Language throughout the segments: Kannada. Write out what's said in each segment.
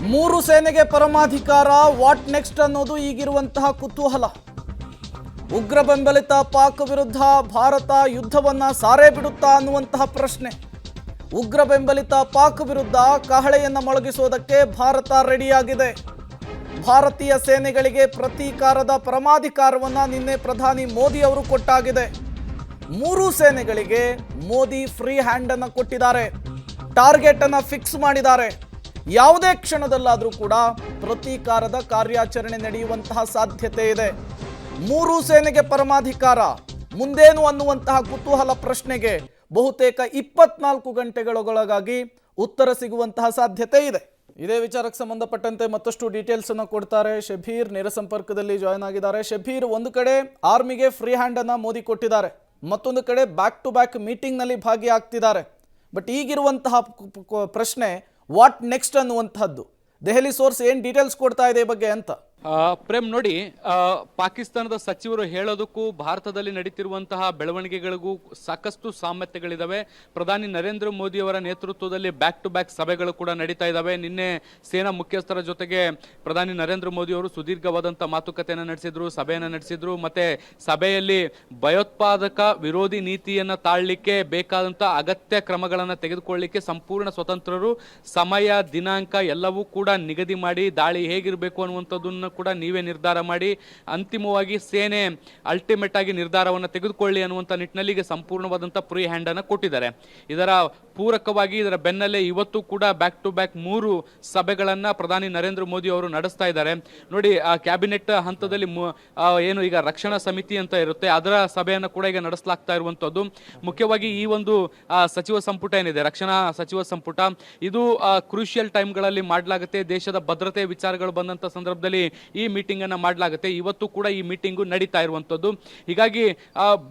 ಮೂರು ಸೇನೆಗೆ ಪರಮಾಧಿಕಾರ, ವಾಟ್ ನೆಕ್ಸ್ಟ್ ಅನ್ನೋದು ಈಗಿರುವಂತಹ ಕುತೂಹಲ. ಉಗ್ರ ಬೆಂಬಲಿತ ಪಾಕ್ ವಿರುದ್ಧ ಭಾರತ ಯುದ್ಧವನ್ನ ಸಾರೇ ಬಿಡುತ್ತಾ ಅನ್ನುವಂತಹ ಪ್ರಶ್ನೆ. ಉಗ್ರ ಬೆಂಬಲಿತ ಪಾಕ್ ವಿರುದ್ಧ ಕಹಳೆಯನ್ನ ಮೊಳಗಿಸೋದಕ್ಕೆ ಭಾರತ ರೆಡಿಯಾಗಿದೆ. ಭಾರತೀಯ ಸೇನೆಗಳಿಗೆ ಪ್ರತೀಕಾರದ ಪರಮಾಧಿಕಾರವನ್ನ ನಿನ್ನೆ ಪ್ರಧಾನಿ ಮೋದಿ ಅವರು ಕೊಟ್ಟಾಗಿದೆ. ಮೂರು ಸೇನೆಗಳಿಗೆ ಮೋದಿ ಫ್ರೀ ಹ್ಯಾಂಡ್ ಅನ್ನು ಕೊಟ್ಟಿದ್ದಾರೆ. ಟಾರ್ಗೆಟ್ ಅನ್ನ ಫಿಕ್ಸ್ ಮಾಡಿದ್ದಾರೆ. ಯಾವುದೇ ಕ್ಷಣದಲ್ಲಾದರೂ ಕೂಡ ಪ್ರತೀಕಾರದ ಕಾರ್ಯಾಚರಣೆ ನಡೆಯುವಂತಹ ಸಾಧ್ಯತೆ ಇದೆ. ಮೂರು ಸೇನೆಗೆ ಪರಮಾಧಿಕಾರ ಮುಂದೇನು ಅನ್ನುವಂತಹ ಕುತೂಹಲ ಪ್ರಶ್ನೆಗೆ ಬಹುತೇಕ 24 ಗಂಟೆಗಳೊಳಗಾಗಿ ಉತ್ತರ ಸಿಗುವಂತಹ ಸಾಧ್ಯತೆ ಇದೆ. ಇದೇ ವಿಚಾರಕ್ಕೆ ಸಂಬಂಧಪಟ್ಟಂತೆ ಮತ್ತಷ್ಟು ಡೀಟೇಲ್ಸ್ ಅನ್ನು ಕೊಡ್ತಾರೆ ಶಬೀರ್, ನೇರ ಸಂಪರ್ಕದಲ್ಲಿ ಜಾಯ್ನ್ ಆಗಿದ್ದಾರೆ. ಶಬೀರ್, ಒಂದು ಕಡೆ ಆರ್ಮಿಗೆ ಫ್ರೀ ಹ್ಯಾಂಡ್ ಅನ್ನ ಮೋದಿ ಕೊಟ್ಟಿದ್ದಾರೆ, ಮತ್ತೊಂದು ಕಡೆ ಬ್ಯಾಕ್ ಟು ಬ್ಯಾಕ್ ಮೀಟಿಂಗ್ ನಲ್ಲಿ ಭಾಗಿಯಾಗ್ತಿದ್ದಾರೆ. ಬಟ್ ಈಗಿರುವಂತಹ ಪ್ರಶ್ನೆ ವಾಟ್ ನೆಕ್ಸ್ಟ್ ಅನ್ನುವಂಥದ್ದು. ದೆಹಲಿ ಸೋರ್ಸ್ ಏನು ಡೀಟೇಲ್ಸ್ ಕೊಡ್ತಾ ಇದೆ ಈ ಬಗ್ಗೆ ಅಂತ? ಪ್ರೇಮ್, ನೋಡಿ, ಪಾಕಿಸ್ತಾನದ ಸಚಿವರು ಹೇಳೋದಕ್ಕೂ ಭಾರತದಲ್ಲಿ ನಡೀತಿರುವಂತಹ ಬೆಳವಣಿಗೆಗಳಿಗೂ ಸಾಕಷ್ಟು ಸಾಮ್ಯತೆಗಳಿದಾವೆ. ಪ್ರಧಾನಿ ನರೇಂದ್ರ ಮೋದಿ ಅವರ ನೇತೃತ್ವದಲ್ಲಿ ಬ್ಯಾಕ್ ಟು ಬ್ಯಾಕ್ ಸಭೆಗಳು ಕೂಡ ನಡೀತಾ ಇದ್ದಾವೆ. ನಿನ್ನೆ ಸೇನಾ ಮುಖ್ಯಸ್ಥರ ಜೊತೆಗೆ ಪ್ರಧಾನಿ ನರೇಂದ್ರ ಮೋದಿ ಅವರು ಸುದೀರ್ಘವಾದಂಥ ಮಾತುಕತೆಯನ್ನು ನಡೆಸಿದ್ರು, ಸಭೆಯನ್ನು ನಡೆಸಿದ್ರು. ಮತ್ತೆ ಸಭೆಯಲ್ಲಿ ಭಯೋತ್ಪಾದಕ ವಿರೋಧಿ ನೀತಿಯನ್ನು ತಾಳಲಿಕ್ಕೆ ಬೇಕಾದಂಥ ಅಗತ್ಯ ಕ್ರಮಗಳನ್ನು ತೆಗೆದುಕೊಳ್ಳಲಿಕ್ಕೆ ಸಂಪೂರ್ಣ ಸ್ವತಂತ್ರರು, ಸಮಯ ದಿನಾಂಕ ಎಲ್ಲವೂ ಕೂಡ ನಿಗದಿ ಮಾಡಿ ದಾಳಿ ಹೇಗಿರಬೇಕು ಅನ್ನುವಂಥದ್ದನ್ನು ಕೂಡ ನೀವೇ ನಿರ್ಧಾರ ಮಾಡಿ ಅಂತಿಮವಾಗಿ ಸೇನೆ ಅಲ್ಟಿಮೇಟ್ ಆಗಿ ನಿರ್ಧಾರವನ್ನು ತೆಗೆದುಕೊಳ್ಳಿ ಅನ್ನುವಂಥ ನಿಟ್ಟಿನಲ್ಲಿ ಈಗ ಸಂಪೂರ್ಣವಾದಂಥ ಫ್ರೀ ಹ್ಯಾಂಡ್ ಅನ್ನು ಕೊಟ್ಟಿದ್ದಾರೆ. ಇದರ ಪೂರಕವಾಗಿ ಇದರ ಬೆನ್ನಲ್ಲೇ ಇವತ್ತು ಕೂಡ ಬ್ಯಾಕ್ ಟು ಬ್ಯಾಕ್ 3 ಸಭೆಗಳನ್ನ ಪ್ರಧಾನಿ ನರೇಂದ್ರ ಮೋದಿ ಅವರು ನಡೆಸ್ತಾ ಇದ್ದಾರೆ. ನೋಡಿ, ಕ್ಯಾಬಿನೆಟ್ ಹಂತದಲ್ಲಿ ಏನು ಈಗ ರಕ್ಷಣಾ ಸಮಿತಿ ಅಂತ ಇರುತ್ತೆ, ಅದರ ಸಭೆಯನ್ನು ಕೂಡ ಈಗ ನಡೆಸಲಾಗ್ತಾ ಇರುವಂತದ್ದು. ಮುಖ್ಯವಾಗಿ ಈ ಒಂದು ಸಚಿವ ಸಂಪುಟ ಏನಿದೆ, ರಕ್ಷಣಾ ಸಚಿವ ಸಂಪುಟ, ಇದು ಕ್ರೂಷಿಯಲ್ ಟೈಮ್ಗಳಲ್ಲಿ ಮಾಡಲಾಗುತ್ತೆ. ದೇಶದ ಭದ್ರತೆ ವಿಚಾರಗಳು ಬಂದಂತ ಸಂದರ್ಭದಲ್ಲಿ ಈ ಮೀಟಿಂಗ್ ಅನ್ನ ಮಾಡಲಾಗುತ್ತೆ. ಇವತ್ತು ಕೂಡ ಈ ಮೀಟಿಂಗು ನಡೀತಾ ಇರುವಂತದ್ದು. ಹೀಗಾಗಿ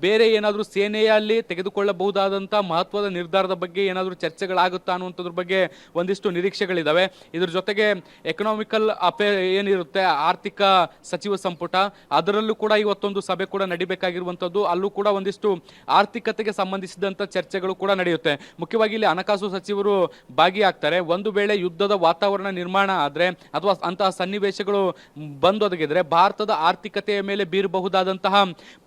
ಬೇರೆ ಏನಾದರೂ ಸೇನೆಯಲ್ಲಿ ತೆಗೆದುಕೊಳ್ಳಬಹುದಾದಂತ ಮಹತ್ವದ ನಿರ್ಧಾರದ ಬಗ್ಗೆ ಏನಾದರೂ ಚರ್ಚೆಗಳಾಗುತ್ತಾ ಅನ್ನುವಂಥದ್ರ ಬಗ್ಗೆ ಒಂದಿಷ್ಟು ನಿರೀಕ್ಷೆಗಳಿದಾವೆ. ಇದ್ರ ಜೊತೆಗೆ ಎಕನಾಮಿಕಲ್ ಅಫೇರ್ ಏನಿರುತ್ತೆ, ಆರ್ಥಿಕ ಸಚಿವ ಸಂಪುಟ, ಅದರಲ್ಲೂ ಕೂಡ ಇವತ್ತೊಂದು ಸಭೆ ಕೂಡ ನಡಿಬೇಕಾಗಿರುವಂತದ್ದು. ಅಲ್ಲೂ ಕೂಡ ಒಂದಿಷ್ಟು ಆರ್ಥಿಕತೆಗೆ ಸಂಬಂಧಿಸಿದಂತ ಚರ್ಚೆಗಳು ಕೂಡ ನಡೆಯುತ್ತೆ. ಮುಖ್ಯವಾಗಿ ಇಲ್ಲಿ ಹಣಕಾಸು ಸಚಿವರು ಭಾಗಿಯಾಗ್ತಾರೆ. ಒಂದು ವೇಳೆ ಯುದ್ಧದ ವಾತಾವರಣ ನಿರ್ಮಾಣ ಆದ್ರೆ ಅಥವಾ ಅಂತಹ ಸನ್ನಿವೇಶಗಳು ಬಂದೊದಗಿದ್ರೆ ಭಾರತದ ಆರ್ಥಿಕತೆಯ ಮೇಲೆ ಬೀರಬಹುದಾದಂತಹ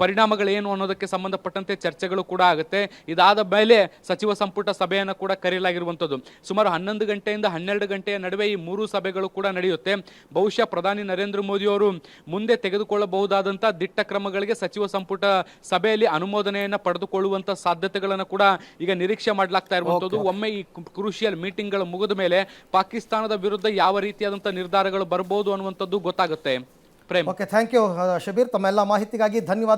ಪರಿಣಾಮಗಳೇನು ಅನ್ನೋದಕ್ಕೆ ಸಂಬಂಧಪಟ್ಟಂತೆ ಚರ್ಚೆಗಳು ಕೂಡ ಆಗುತ್ತೆ. ಇದಾದ ಮೇಲೆ ಸಚಿವ ಸಂಪುಟ ಸಭೆಯನ್ನು ಕೂಡ ಕರೆಯಲಾಗಿರುವಂಥದ್ದು. ಸುಮಾರು 11 ಗಂಟೆಯಿಂದ 12 ಗಂಟೆಯ ನಡುವೆ ಈ 3 ಸಭೆಗಳು ಕೂಡ ನಡೆಯುತ್ತೆ. ಬಹುಶಃ ಪ್ರಧಾನಿ ನರೇಂದ್ರ ಮೋದಿ ಅವರು ಮುಂದೆ ತೆಗೆದುಕೊಳ್ಳಬಹುದಾದಂತಹ ದಿಟ್ಟ ಕ್ರಮಗಳಿಗೆ ಸಚಿವ ಸಂಪುಟ ಸಭೆಯಲ್ಲಿ ಅನುಮೋದನೆಯನ್ನು ಪಡೆದುಕೊಳ್ಳುವಂತ ಸಾಧ್ಯತೆಗಳನ್ನು ಕೂಡ ಈಗ ನಿರೀಕ್ಷೆ ಮಾಡಲಾಗ್ತಾ ಇರುವಂತದ್ದು. ಒಮ್ಮೆ ಈ ಕ್ರೂಷಿಯಲ್ ಮೀಟಿಂಗ್ಗಳು ಮುಗಿದ ಮೇಲೆ ಪಾಕಿಸ್ತಾನದ ವಿರುದ್ಧ ಯಾವ ರೀತಿಯಾದಂತಹ ನಿರ್ಧಾರಗಳು ಬರಬಹುದು ಅನ್ನುವಂಥದ್ದು ಗೊತ್ತಾಗುತ್ತೆ. Prem, okay, thank you Shabir. ತಮ್ಮ ಎಲ್ಲ ಮಾಹಿತಿಗಾಗಿ ಧನ್ಯವಾದ.